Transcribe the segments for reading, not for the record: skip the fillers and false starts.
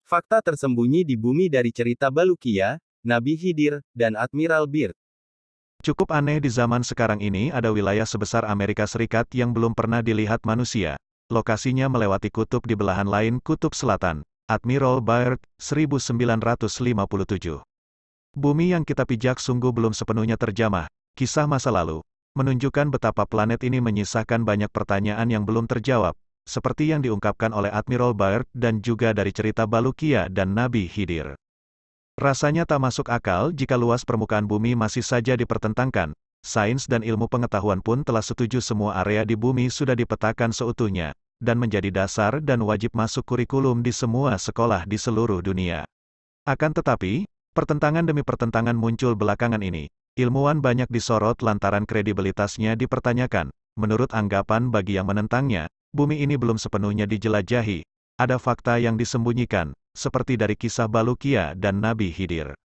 Fakta tersembunyi di bumi dari cerita Balukia, Nabi Khidir, dan Admiral Byrd. Cukup aneh di zaman sekarang ini ada wilayah sebesar Amerika Serikat yang belum pernah dilihat manusia. Lokasinya melewati kutub di belahan lain Kutub Selatan. Admiral Byrd, 1957. Bumi yang kita pijak sungguh belum sepenuhnya terjamah. Kisah masa lalu menunjukkan betapa planet ini menyisakan banyak pertanyaan yang belum terjawab, seperti yang diungkapkan oleh Admiral Byrd dan juga dari cerita Balukia dan Nabi Khidir. Rasanya tak masuk akal jika luas permukaan bumi masih saja dipertentangkan. Sains dan ilmu pengetahuan pun telah setuju semua area di bumi sudah dipetakan seutuhnya, dan menjadi dasar dan wajib masuk kurikulum di semua sekolah di seluruh dunia. Akan tetapi, pertentangan demi pertentangan muncul belakangan ini. Ilmuwan banyak disorot lantaran kredibilitasnya dipertanyakan. Menurut anggapan bagi yang menentangnya, bumi ini belum sepenuhnya dijelajahi. Ada fakta yang disembunyikan, seperti dari kisah Balukia dan Nabi Khidir.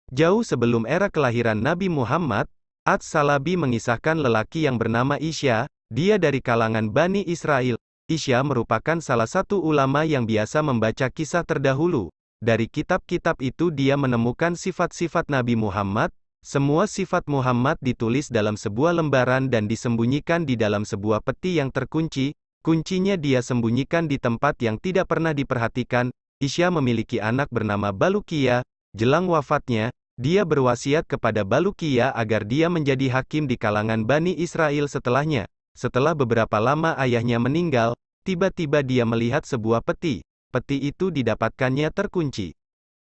Jauh sebelum era kelahiran Nabi Muhammad, Ad-Salabi mengisahkan lelaki yang bernama Isya, dia dari kalangan Bani Israel. Isya merupakan salah satu ulama yang biasa membaca kisah terdahulu. Dari kitab-kitab itu dia menemukan sifat-sifat Nabi Muhammad. Semua sifat Muhammad ditulis dalam sebuah lembaran dan disembunyikan di dalam sebuah peti yang terkunci. Kuncinya dia sembunyikan di tempat yang tidak pernah diperhatikan. Isya memiliki anak bernama Balukia. Jelang wafatnya, dia berwasiat kepada Balukia agar dia menjadi hakim di kalangan Bani Israel setelahnya. Setelah beberapa lama ayahnya meninggal, tiba-tiba dia melihat sebuah peti. Peti itu didapatkannya terkunci.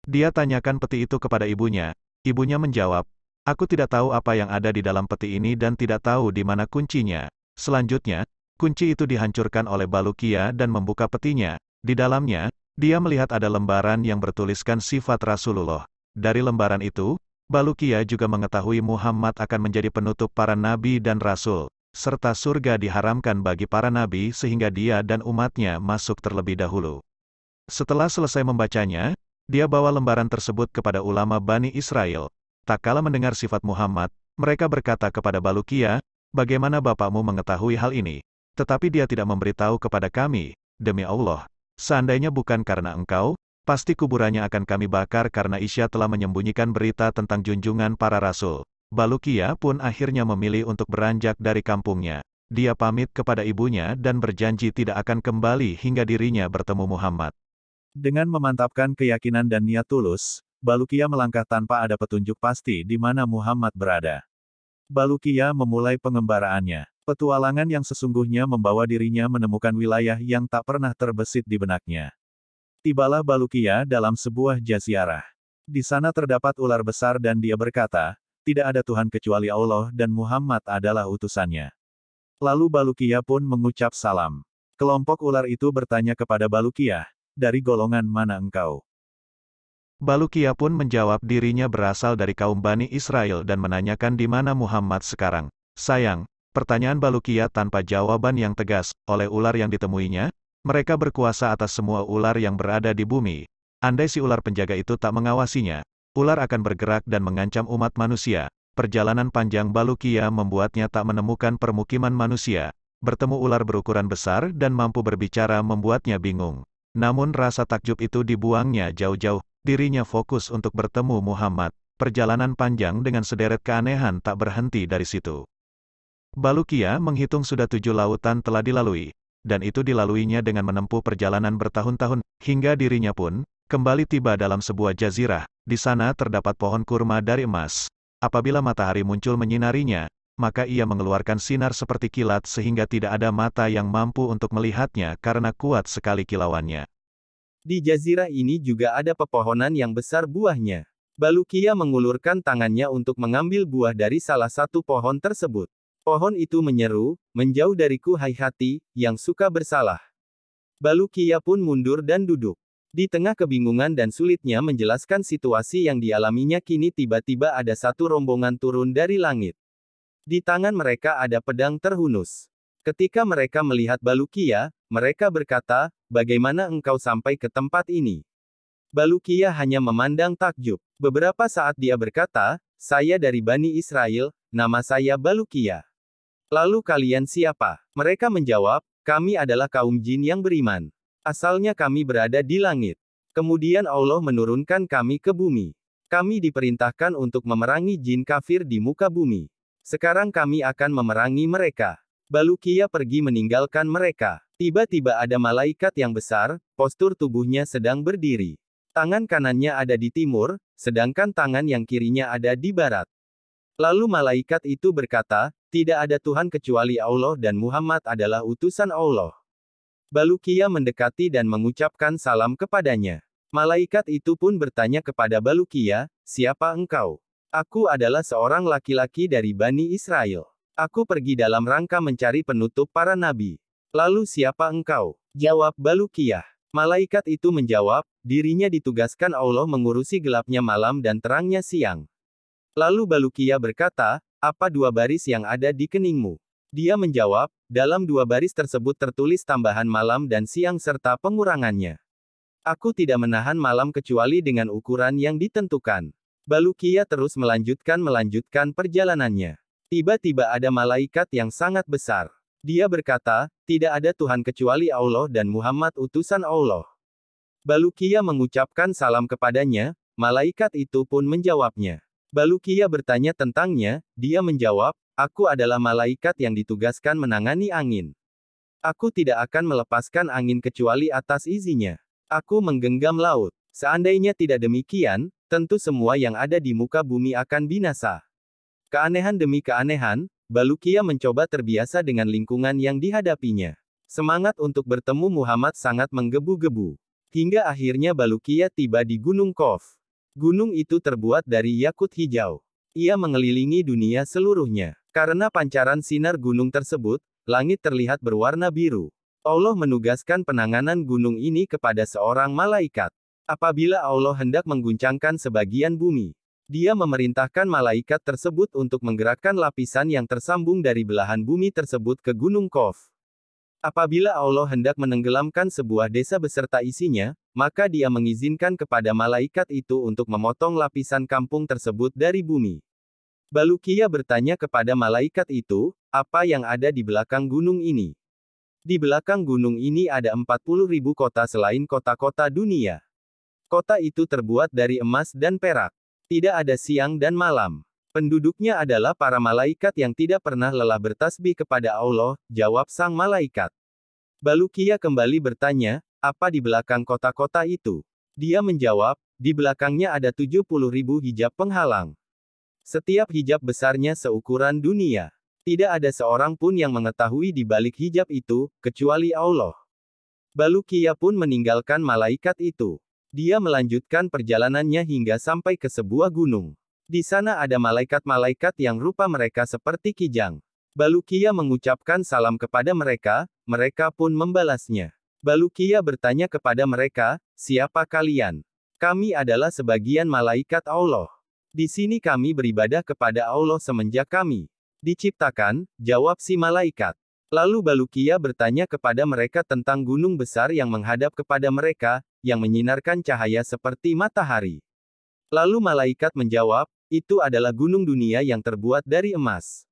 Dia tanyakan peti itu kepada ibunya. Ibunya menjawab, "Aku tidak tahu apa yang ada di dalam peti ini dan tidak tahu di mana kuncinya." Selanjutnya, kunci itu dihancurkan oleh Balukia dan membuka petinya. Di dalamnya, dia melihat ada lembaran yang bertuliskan sifat Rasulullah. Dari lembaran itu, Balukia juga mengetahui Muhammad akan menjadi penutup para nabi dan rasul, serta surga diharamkan bagi para nabi sehingga dia dan umatnya masuk terlebih dahulu. Setelah selesai membacanya, dia bawa lembaran tersebut kepada ulama Bani Israel. Tak kala mendengar sifat Muhammad, mereka berkata kepada Balukia, "Bagaimana bapakmu mengetahui hal ini? Tetapi dia tidak memberitahu kepada kami. Demi Allah, seandainya bukan karena engkau, pasti kuburannya akan kami bakar karena Isya telah menyembunyikan berita tentang junjungan para rasul." Balukia pun akhirnya memilih untuk beranjak dari kampungnya. Dia pamit kepada ibunya dan berjanji tidak akan kembali hingga dirinya bertemu Muhammad. Dengan memantapkan keyakinan dan niat tulus, Balukia melangkah tanpa ada petunjuk pasti di mana Muhammad berada. Balukia memulai pengembaraannya. Petualangan yang sesungguhnya membawa dirinya menemukan wilayah yang tak pernah terbesit di benaknya. Tibalah Balukia dalam sebuah jazirah. Di sana terdapat ular besar dan dia berkata, "Tidak ada Tuhan kecuali Allah dan Muhammad adalah utusannya." Lalu Balukia pun mengucap salam. Kelompok ular itu bertanya kepada Balukia, "Dari golongan mana engkau?" Balukia pun menjawab dirinya berasal dari kaum Bani Israel dan menanyakan di mana Muhammad sekarang. Sayang, pertanyaan Balukia tanpa jawaban yang tegas. Oleh ular yang ditemuinya, mereka berkuasa atas semua ular yang berada di bumi. Andai si ular penjaga itu tak mengawasinya, ular akan bergerak dan mengancam umat manusia. Perjalanan panjang Balukia membuatnya tak menemukan permukiman manusia. Bertemu ular berukuran besar dan mampu berbicara membuatnya bingung. Namun rasa takjub itu dibuangnya jauh-jauh. Dirinya fokus untuk bertemu Muhammad. Perjalanan panjang dengan sederet keanehan tak berhenti dari situ. Balukia menghitung sudah 7 lautan telah dilalui, dan itu dilaluinya dengan menempuh perjalanan bertahun-tahun, hingga dirinya pun kembali tiba dalam sebuah jazirah. Di sana terdapat pohon kurma dari emas. Apabila matahari muncul menyinarinya, maka ia mengeluarkan sinar seperti kilat sehingga tidak ada mata yang mampu untuk melihatnya karena kuat sekali kilauannya. Di jazirah ini juga ada pepohonan yang besar buahnya. Balukia mengulurkan tangannya untuk mengambil buah dari salah satu pohon tersebut. Pohon itu menyeru, "Menjauh dariku hai hati, yang suka bersalah." Balukia pun mundur dan duduk. Di tengah kebingungan dan sulitnya menjelaskan situasi yang dialaminya kini tiba-tiba ada satu rombongan turun dari langit. Di tangan mereka ada pedang terhunus. Ketika mereka melihat Balukia, mereka berkata, "Bagaimana engkau sampai ke tempat ini?" Balukia hanya memandang takjub. Beberapa saat dia berkata, "Saya dari Bani Israel, nama saya Balukia." "Lalu kalian siapa?" Mereka menjawab, "Kami adalah kaum jin yang beriman. Asalnya kami berada di langit. Kemudian Allah menurunkan kami ke bumi. Kami diperintahkan untuk memerangi jin kafir di muka bumi. Sekarang kami akan memerangi mereka. Bulukiya pergi meninggalkan mereka. Tiba-tiba ada malaikat yang besar, postur tubuhnya sedang berdiri. Tangan kanannya ada di timur, sedangkan tangan yang kirinya ada di barat. Lalu malaikat itu berkata, tidak ada Tuhan kecuali Allah dan Muhammad adalah utusan Allah. Bulukiya mendekati dan mengucapkan salam kepadanya. Malaikat itu pun bertanya kepada Bulukiya, siapa engkau? Aku adalah seorang laki-laki dari Bani Israel. Aku pergi dalam rangka mencari penutup para nabi. Lalu siapa engkau? Jawab Bulukiya. Malaikat itu menjawab, dirinya ditugaskan Allah mengurusi gelapnya malam dan terangnya siang. Lalu Bulukiya berkata, apa dua baris yang ada di keningmu? Dia menjawab, dalam dua baris tersebut tertulis tambahan malam dan siang serta pengurangannya. Aku tidak menahan malam kecuali dengan ukuran yang ditentukan. Bulukiya terus melanjutkan perjalanannya. Tiba-tiba ada malaikat yang sangat besar. Dia berkata, tidak ada Tuhan kecuali Allah dan Muhammad utusan Allah. Bulukiya mengucapkan salam kepadanya, malaikat itu pun menjawabnya. Bulukiya bertanya tentangnya, dia menjawab, aku adalah malaikat yang ditugaskan menangani angin. Aku tidak akan melepaskan angin kecuali atas izinnya. Aku menggenggam laut. Seandainya tidak demikian, tentu semua yang ada di muka bumi akan binasa. Keanehan demi keanehan, Bulukiya mencoba terbiasa dengan lingkungan yang dihadapinya. Semangat untuk bertemu Muhammad sangat menggebu-gebu. Hingga akhirnya Bulukiya tiba di Gunung Qaf. Gunung itu terbuat dari yakut hijau. Ia mengelilingi dunia seluruhnya. Karena pancaran sinar gunung tersebut, langit terlihat berwarna biru. Allah menugaskan penanganan gunung ini kepada seorang malaikat. Apabila Allah hendak mengguncangkan sebagian bumi, Dia memerintahkan malaikat tersebut untuk menggerakkan lapisan yang tersambung dari belahan bumi tersebut ke Gunung Qaf. Apabila Allah hendak menenggelamkan sebuah desa beserta isinya, maka Dia mengizinkan kepada malaikat itu untuk memotong lapisan kampung tersebut dari bumi. Bulukiya bertanya kepada malaikat itu, apa yang ada di belakang gunung ini? Di belakang gunung ini ada 40.000 kota selain kota-kota dunia. Kota itu terbuat dari emas dan perak. Tidak ada siang dan malam. Penduduknya adalah para malaikat yang tidak pernah lelah bertasbih kepada Allah, jawab sang malaikat. Bulukiya kembali bertanya, apa di belakang kota-kota itu? Dia menjawab, di belakangnya ada 70.000 hijab penghalang. Setiap hijab besarnya seukuran dunia. Tidak ada seorang pun yang mengetahui di balik hijab itu, kecuali Allah. Bulukiya pun meninggalkan malaikat itu. Dia melanjutkan perjalanannya hingga sampai ke sebuah gunung. Di sana ada malaikat-malaikat yang rupa mereka seperti kijang. Bulukiya mengucapkan salam kepada mereka, mereka pun membalasnya. Bulukiya bertanya kepada mereka, siapa kalian? Kami adalah sebagian malaikat Allah. Di sini kami beribadah kepada Allah semenjak kami diciptakan, jawab si malaikat. Lalu Bulukiya bertanya kepada mereka tentang gunung besar yang menghadap kepada mereka, yang menyinarkan cahaya seperti matahari. Lalu malaikat menjawab, itu adalah gunung dunia yang terbuat dari emas.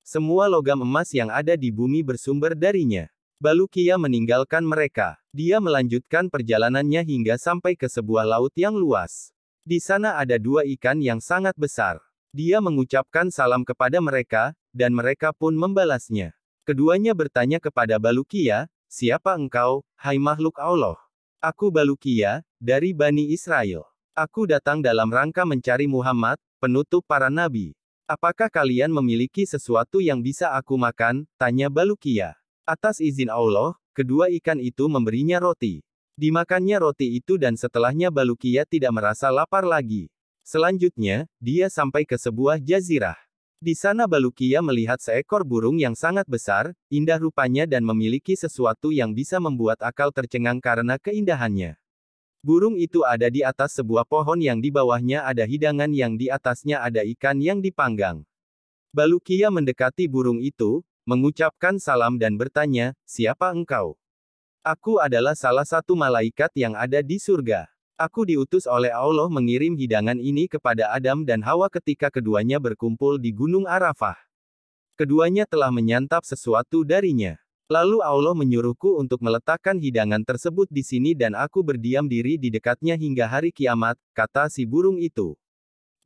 Semua logam emas yang ada di bumi bersumber darinya. Bulukiya meninggalkan mereka. Dia melanjutkan perjalanannya hingga sampai ke sebuah laut yang luas. Di sana ada dua ikan yang sangat besar. Dia mengucapkan salam kepada mereka, dan mereka pun membalasnya. Keduanya bertanya kepada Bulukiya, siapa engkau, hai makhluk Allah? Aku Bulukiya, dari Bani Israel. Aku datang dalam rangka mencari Muhammad, penutup para nabi. Apakah kalian memiliki sesuatu yang bisa aku makan? Tanya Bulukiya. Atas izin Allah, kedua ikan itu memberinya roti. Dimakannya roti itu dan setelahnya Bulukiya tidak merasa lapar lagi. Selanjutnya, dia sampai ke sebuah jazirah. Di sana Bulukiya melihat seekor burung yang sangat besar, indah rupanya dan memiliki sesuatu yang bisa membuat akal tercengang karena keindahannya. Burung itu ada di atas sebuah pohon yang di bawahnya ada hidangan yang di atasnya ada ikan yang dipanggang. Bulukiya mendekati burung itu, mengucapkan salam dan bertanya, siapa engkau? Aku adalah salah satu malaikat yang ada di surga. Aku diutus oleh Allah mengirim hidangan ini kepada Adam dan Hawa ketika keduanya berkumpul di Gunung Arafah. Keduanya telah menyantap sesuatu darinya. Lalu Allah menyuruhku untuk meletakkan hidangan tersebut di sini dan aku berdiam diri di dekatnya hingga hari kiamat, kata si burung itu.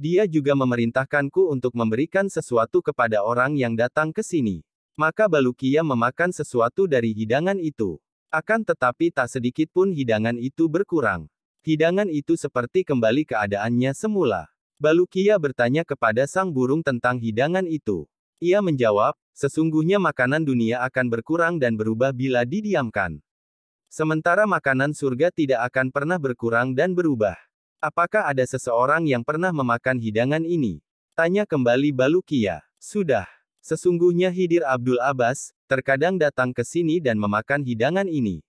Dia juga memerintahkanku untuk memberikan sesuatu kepada orang yang datang ke sini. Maka Balukia memakan sesuatu dari hidangan itu. Akan tetapi tak sedikit pun hidangan itu berkurang. Hidangan itu seperti kembali keadaannya semula. Balukia bertanya kepada sang burung tentang hidangan itu. Ia menjawab, sesungguhnya makanan dunia akan berkurang dan berubah bila didiamkan. Sementara makanan surga tidak akan pernah berkurang dan berubah. Apakah ada seseorang yang pernah memakan hidangan ini? Tanya kembali Balukia. Sudah. Sesungguhnya Khidir Abdul Abbas, terkadang datang ke sini dan memakan hidangan ini.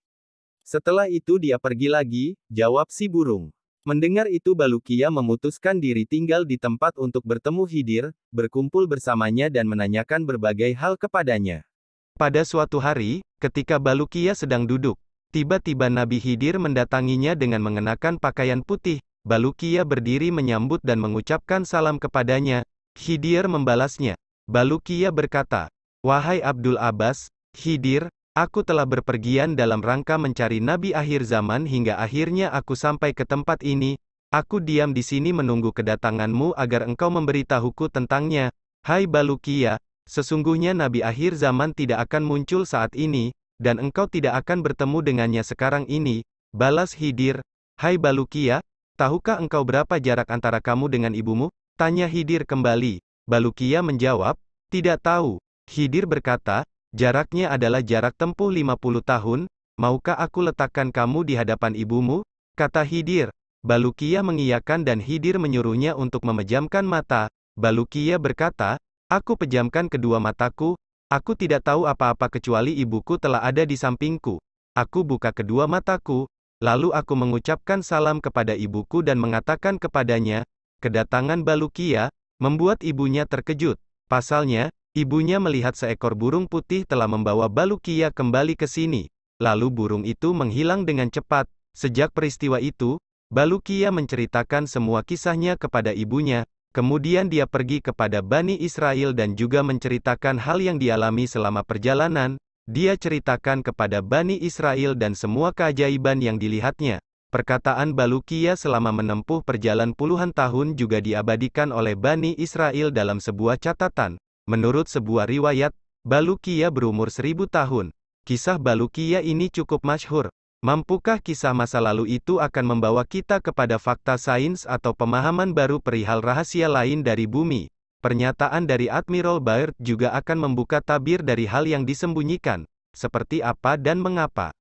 Setelah itu dia pergi lagi, jawab si burung. Mendengar itu Balukia memutuskan diri tinggal di tempat untuk bertemu Khidir, berkumpul bersamanya dan menanyakan berbagai hal kepadanya. Pada suatu hari, ketika Balukia sedang duduk, tiba-tiba Nabi Khidir mendatanginya dengan mengenakan pakaian putih. Balukia berdiri menyambut dan mengucapkan salam kepadanya. Khidir membalasnya. Balukia berkata, "Wahai Abdul Abbas, Khidir, aku telah berpergian dalam rangka mencari Nabi akhir zaman hingga akhirnya aku sampai ke tempat ini. Aku diam di sini menunggu kedatanganmu agar engkau memberitahuku tentangnya. Hai Balukia, sesungguhnya Nabi akhir zaman tidak akan muncul saat ini, dan engkau tidak akan bertemu dengannya sekarang ini." Balas Khidir, "Hai Balukia, tahukah engkau berapa jarak antara kamu dengan ibumu?" Tanya Khidir kembali. Balukia menjawab, "Tidak tahu." Khidir berkata, "Jaraknya adalah jarak tempuh 50 tahun, maukah aku letakkan kamu di hadapan ibumu?" Kata Khidir. Balukia mengiyakan dan Khidir menyuruhnya untuk memejamkan mata. Balukia berkata, "Aku pejamkan kedua mataku, aku tidak tahu apa-apa kecuali ibuku telah ada di sampingku." Aku buka kedua mataku, lalu aku mengucapkan salam kepada ibuku dan mengatakan kepadanya, kedatangan Balukia membuat ibunya terkejut. Pasalnya, ibunya melihat seekor burung putih telah membawa Balukia kembali ke sini. Lalu burung itu menghilang dengan cepat. Sejak peristiwa itu, Balukia menceritakan semua kisahnya kepada ibunya. Kemudian dia pergi kepada Bani Israel dan juga menceritakan hal yang dialami selama perjalanan. Dia ceritakan kepada Bani Israel dan semua keajaiban yang dilihatnya. Perkataan Balukia selama menempuh perjalanan puluhan tahun juga diabadikan oleh Bani Israel dalam sebuah catatan. Menurut sebuah riwayat, Balukia berumur 1000 tahun. Kisah Balukia ini cukup masyhur. Mampukah kisah masa lalu itu akan membawa kita kepada fakta sains atau pemahaman baru perihal rahasia lain dari bumi? Pernyataan dari Admiral Byrd juga akan membuka tabir dari hal yang disembunyikan. Seperti apa dan mengapa?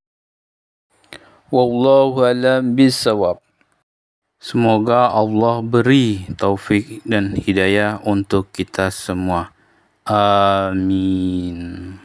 Wallahu a'lam bishawab. Semoga Allah beri taufik dan hidayah untuk kita semua. Amin.